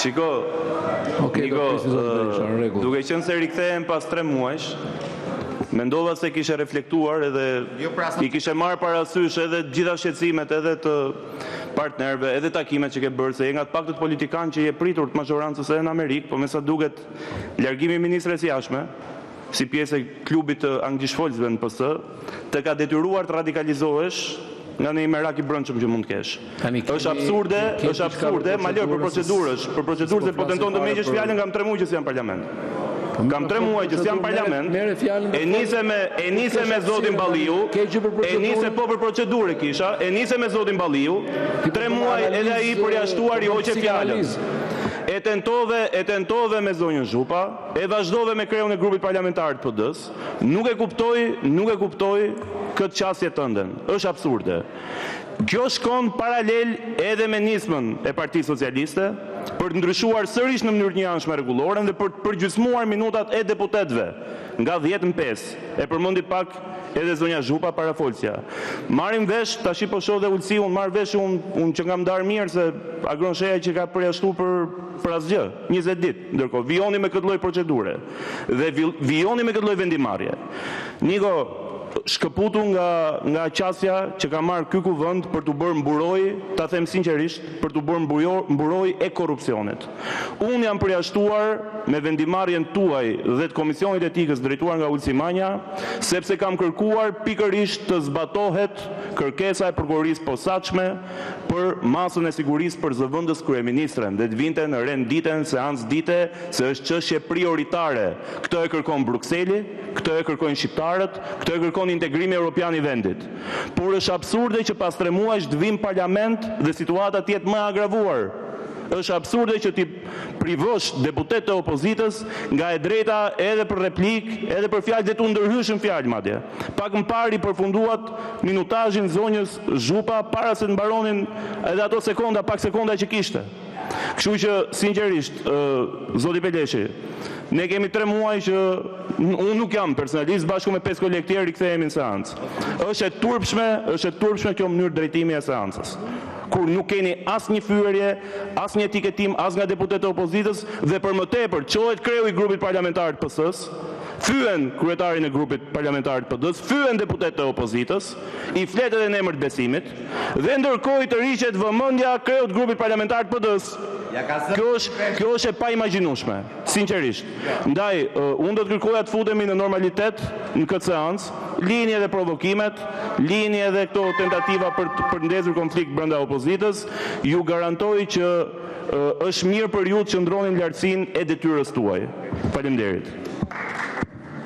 Shiko, Niko, duke qenë se rikthehen pas 3 muajsh, mendova se kishe reflektuar edhe I kishe marrë parasysh edhe gjitha shqetësimet edhe të partnerve, edhe takimet që ke bërë, se je nga të paktët politikan që je pritur të majorancës edhe në Amerikë, po me sa duket largimi I ministres jashtme, si pjesë e klubit të anglishfolësve në PS, të ka detyruar të radikalizohesh nga një merak I brendshëm që mund të kesh. Është absurde, ma lër për procedurë se po tenton të meqesh fjalën nga 3 muaj që si janë parlament. Kam 3 muaj që si janë parlament, e nise me zotin Balliu, e nise po për procedurë kisha, e nise me zotin Balliu, 3 muaj edhe ai përjashtuar I hoqe fjalën. E tentove me zonjën Zhupa, e vazhdove me kreun e grupit parlamentar të PD-s, nuk e kuptoj këtë qasje tënden. Është absurde. Kjo shkon paralel edhe me nismën e Partisë Socialiste për të ndryshuar sërish në mënyrë të njëanshme rregulloren dhe për të përgjysmuar minutat e deputetëve nga 10 në 5. E përmendi pak edhe zonja Zhupa parafolsja. Marrim vesh, tash po shoh dhe ulsi, unë marr vesh unë që ngam ndar mirë se Agron Sheja që ka përjashtu për asgjë, 20 ditë. Ndërkohë vijoni me këtë lloj procedure dhe vijoni me këtë lloj vendimarrje. Niko, shkëputu nga qasja që ka marrë ky kuvend për të bërë mburoj, ta them sinqerisht, për të bërë mburoj e korrupsionit. Unë jam përjashtuar me vendimarrjen tuaj dhe të Komisionit Etikës drejtuar nga Ulsi Manja, sepse kam kërkuar pikërisht të zbatohet kërkesa e prokurorisë posaçme për masën e sigurisë për zëvendës kryeministren dhe të vinte në renditën seancë dite se është çështje prioritare. Këtë e kërkon Brukseli, këtë e kërkojnë shqiptarët, këtë e kërkon integrimi evropian I vendit. Por është absurde që pas 3 muajsh të vim parlament dhe situata të jetë më agravuar. Është absurde që ti privosh deputet të opozitës nga e drejta edhe për replik, edhe për fjalë dhe tu ndërhyshën fjalë madje. Pak më parë I përfunduat minutazhin zonjës Zhupa para se të mbaronin edhe ato pak sekonda që kishte. Kështu që sinqerisht, zoti Beleshi, ne kemi 3 muaj që unë nuk jam personalisht bashku me 5 kolegë tjerë rikthehemi në seancë. Është e turpshme kjo mënyrë drejtimi e seancës. Kur nuk keni asnjë fyerje, asnjë etiketim as nga deputetët e opozitës dhe për më tepër çohet kreu I grupit parlamentar të PS-s, fyen kryetarin e grupit parlamentar të PD-s, fyen deputetët e opozitës, I flet edhe në emër të besimit, dhe ndërkohë I tërhiqet vëmendja kreut të grupit parlamentar të PD-s. Kjo është e paimagjinueshme, sinqerisht. Ndaj, unë do të kërkoja të futemi në normalitet në këtë seancë, lini edhe provokimet, lini edhe këto tentativa për ndezur konflikt brenda opozitës, ju garantoj që është mirë për ju të qëndroni në lartësinë e detyrës tuaj. Faleminderit.